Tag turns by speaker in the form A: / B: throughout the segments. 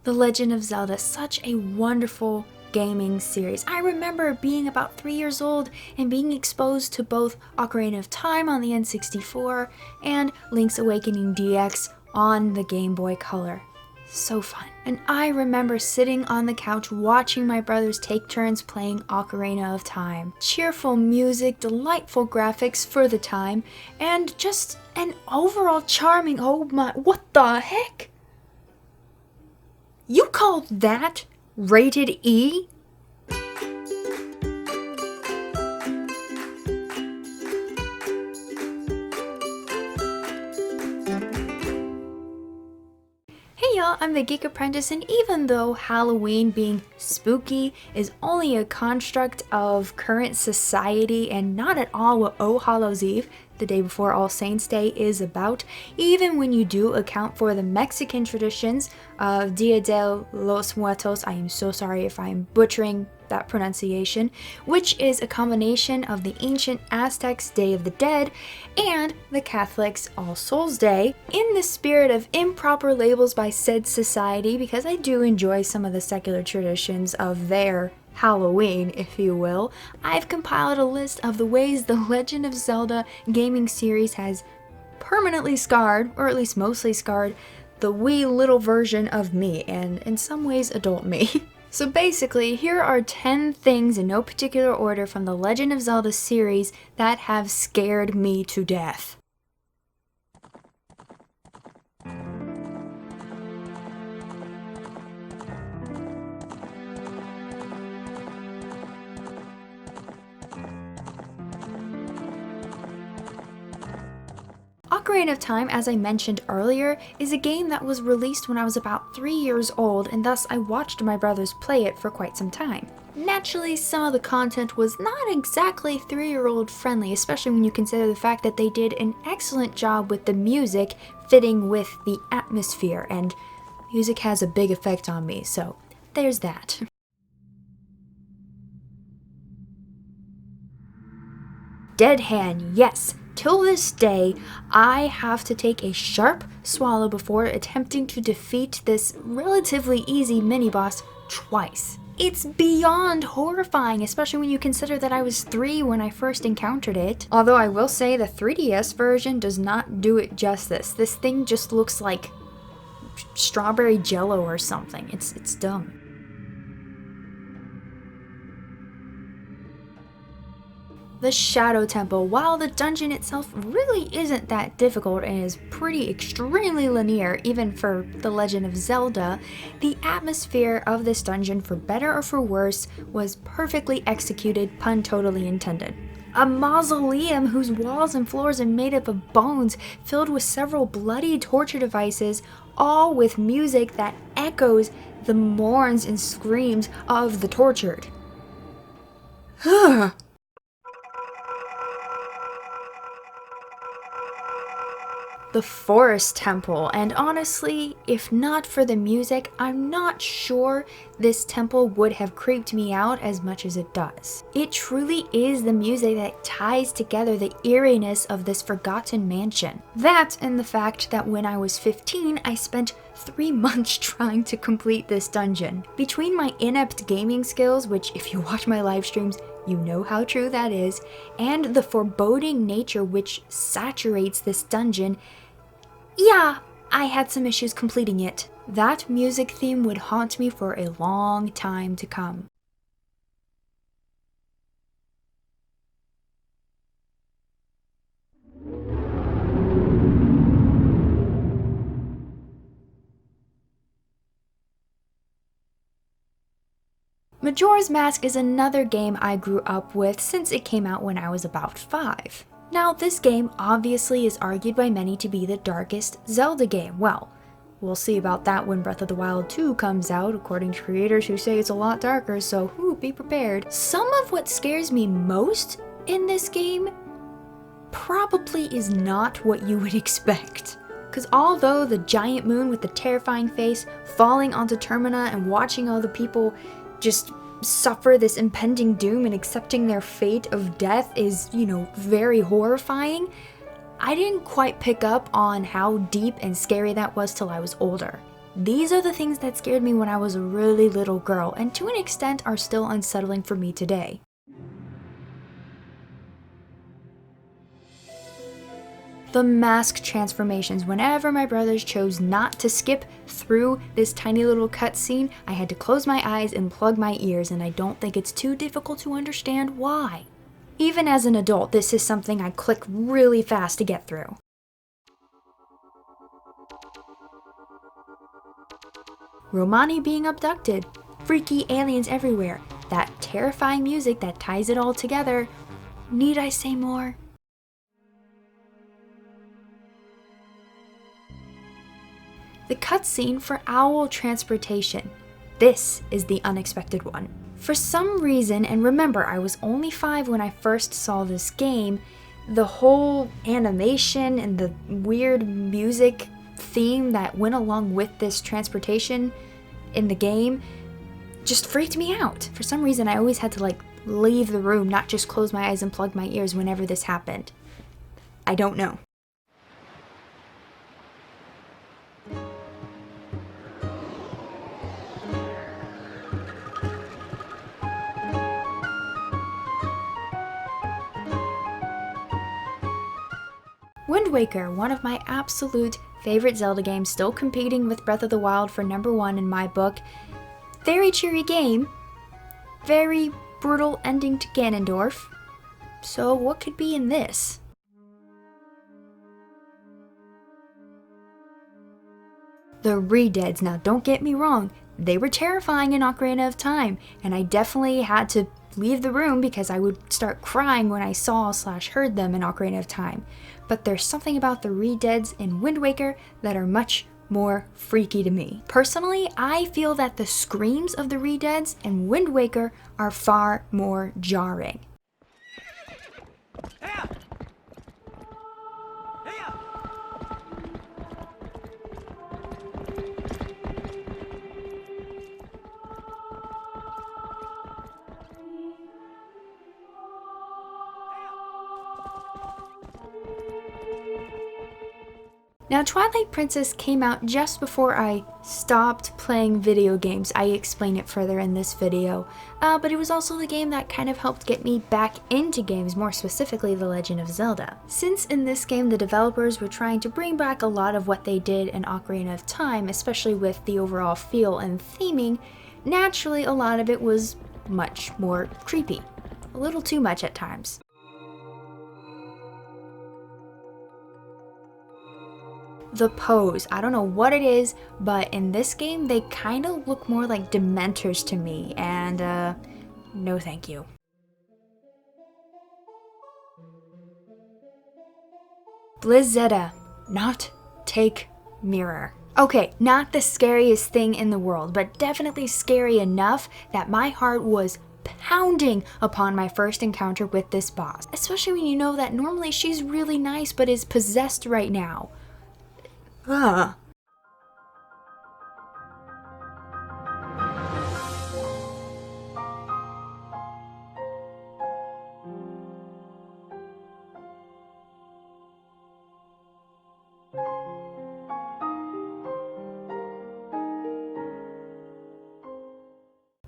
A: The Legend of Zelda, such a wonderful gaming series. I remember being about 3 years old and being exposed to both Ocarina of Time on the N64 and Link's Awakening DX on the Game Boy Color. So fun. And I remember sitting on the couch watching my brothers take turns playing Ocarina of Time. Cheerful music, delightful graphics for the time, and just an overall charming, oh my, what the heck? You call that rated E? Hey y'all, I'm the Geek Apprentice, and even though Halloween being spooky is only a construct of current society and not at all what All Hallows Eve, the day before All Saints Day, is about, even when you do account for the Mexican traditions of Dia de los Muertos, I am so sorry if I'm butchering that pronunciation, which is a combination of the ancient Aztecs' Day of the Dead and the Catholics' All Souls Day. In the spirit of improper labels by said society, because I do enjoy some of the secular traditions of their Halloween, if you will, I've compiled a list of the ways the Legend of Zelda gaming series has permanently scarred, or at least mostly scarred, the wee little version of me, and in some ways adult me. So basically, here are 10 things in no particular order from the Legend of Zelda series that have scared me to death. Ocarina of Time, as I mentioned earlier, is a game that was released when I was about 3 years old, and thus I watched my brothers play it for quite some time. Naturally, some of the content was not exactly 3-year-old friendly, especially when you consider the fact that they did an excellent job with the music fitting with the atmosphere, and music has a big effect on me, so there's that. Dead hand, yes. Till this day, I have to take a sharp swallow before attempting to defeat this relatively easy mini-boss twice. It's beyond horrifying, especially when you consider that I was 3 when I first encountered it. Although I will say the 3DS version does not do it justice. This thing just looks like strawberry jello or something. It's dumb. The Shadow Temple. While the dungeon itself really isn't that difficult and is pretty extremely linear even for The Legend of Zelda, the atmosphere of this dungeon, for better or for worse, was perfectly executed, pun totally intended. A mausoleum whose walls and floors are made up of bones, filled with several bloody torture devices, all with music that echoes the mourns and screams of the tortured. The Forest Temple, and honestly, if not for the music, I'm not sure this temple would have creeped me out as much as it does. It truly is the music that ties together the eeriness of this forgotten mansion. That and the fact that when I was 15, I spent 3 months trying to complete this dungeon. Between my inept gaming skills, which if you watch my live streams, you know how true that is, and the foreboding nature which saturates this dungeon, yeah, I had some issues completing it. That music theme would haunt me for a long time to come. Majora's Mask is another game I grew up with since it came out when I was about 5. Now, this game obviously is argued by many to be the darkest Zelda game. Well, we'll see about that when Breath of the Wild 2 comes out, according to creators who say it's a lot darker, so be prepared. Some of what scares me most in this game probably is not what you would expect. Because although the giant moon with the terrifying face falling onto Termina and watching all the people just suffer this impending doom and accepting their fate of death is, very horrifying, I didn't quite pick up on how deep and scary that was till I was older. These are the things that scared me when I was a really little girl, and to an extent are still unsettling for me today. The mask transformations. Whenever my brothers chose not to skip through this tiny little cutscene, I had to close my eyes and plug my ears, and I don't think it's too difficult to understand why. Even as an adult, this is something I click really fast to get through. Romani being abducted, freaky aliens everywhere, that terrifying music that ties it all together. Need I say more? The cutscene for owl transportation. This is the unexpected one. For some reason, and remember I was only 5 when I first saw this game, the whole animation and the weird music theme that went along with this transportation in the game just freaked me out. For some reason I always had to leave the room, not just close my eyes and plug my ears whenever this happened. I don't know. Wind Waker, one of my absolute favorite Zelda games, still competing with Breath of the Wild for #1 in my book. Very cheery game, very brutal ending to Ganondorf. So what could be in this? The Redeads. Now don't get me wrong, they were terrifying in Ocarina of Time, and I definitely had to leave the room because I would start crying when I saw/heard them in Ocarina of Time. But there's something about the Redeads in Wind Waker that are much more freaky to me. Personally, I feel that the screams of the Redeads in Wind Waker are far more jarring. Now, Twilight Princess came out just before I stopped playing video games. I explain it further in this video, but it was also the game that kind of helped get me back into games, more specifically The Legend of Zelda. Since in this game the developers were trying to bring back a lot of what they did in Ocarina of Time, especially with the overall feel and theming, naturally a lot of it was much more creepy. A little too much at times. The pose, I don't know what it is, but in this game they kind of look more like Dementors to me, and no thank you. Blizzetta, not take mirror. Okay, not the scariest thing in the world, but definitely scary enough that my heart was pounding upon my first encounter with this boss. Especially when you know that normally she's really nice but is possessed right now. Ugh.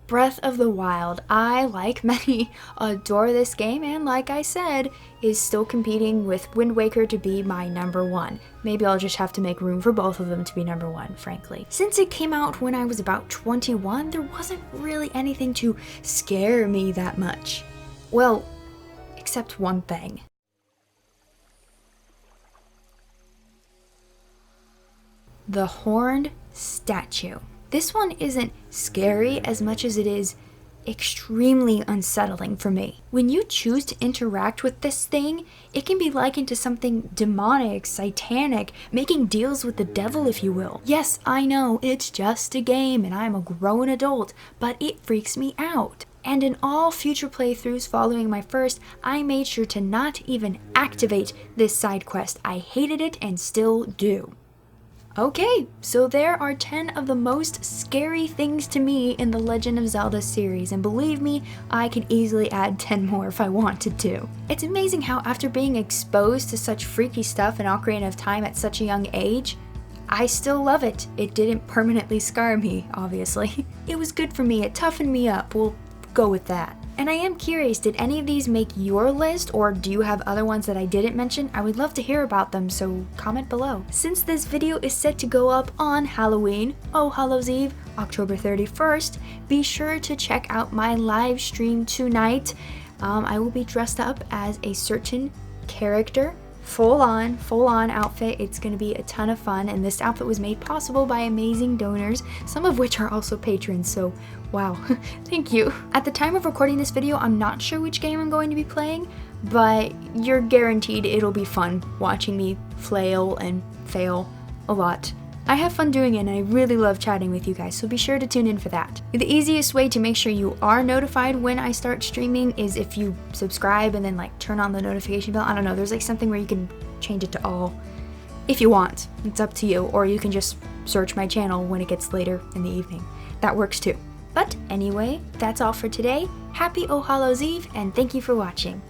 A: Breath of the Wild. I, like many, adore this game, and like I said, is still competing with Wind Waker to be my #1. Maybe I'll just have to make room for both of them to be #1, frankly. Since it came out when I was about 21, there wasn't really anything to scare me that much. Well, except one thing. The horned statue. This one isn't scary as much as it is extremely unsettling for me. When you choose to interact with this thing, it can be likened to something demonic, satanic, making deals with the devil, if you will. Yes, I know, it's just a game and I'm a grown adult, but it freaks me out. And in all future playthroughs following my first, I made sure to not even activate this side quest. I hated it and still do. Okay, so there are 10 of the most scary things to me in the Legend of Zelda series, and believe me, I could easily add 10 more if I wanted to. It's amazing how after being exposed to such freaky stuff in Ocarina of Time at such a young age, I still love it. It didn't permanently scar me, obviously. It was good for me, it toughened me up, we'll go with that. And I am curious, did any of these make your list, or do you have other ones that I didn't mention? I would love to hear about them, so comment below. Since this video is set to go up on Halloween, Oh Hallows Eve, October 31st, be sure to check out my live stream tonight. I will be dressed up as a certain character, full on outfit. It's gonna be a ton of fun, and this outfit was made possible by amazing donors, some of which are also patrons, so wow, thank you. At the time of recording this video, I'm not sure which game I'm going to be playing, but you're guaranteed it'll be fun watching me flail and fail a lot. I have fun doing it, and I really love chatting with you guys, so be sure to tune in for that. The easiest way to make sure you are notified when I start streaming is if you subscribe and then like turn on the notification bell. I don't know, there's like something where you can change it to all if you want. It's up to you, or you can just search my channel when it gets later in the evening. That works too. But anyway, that's all for today. Happy Oh Hallows Eve, and thank you for watching.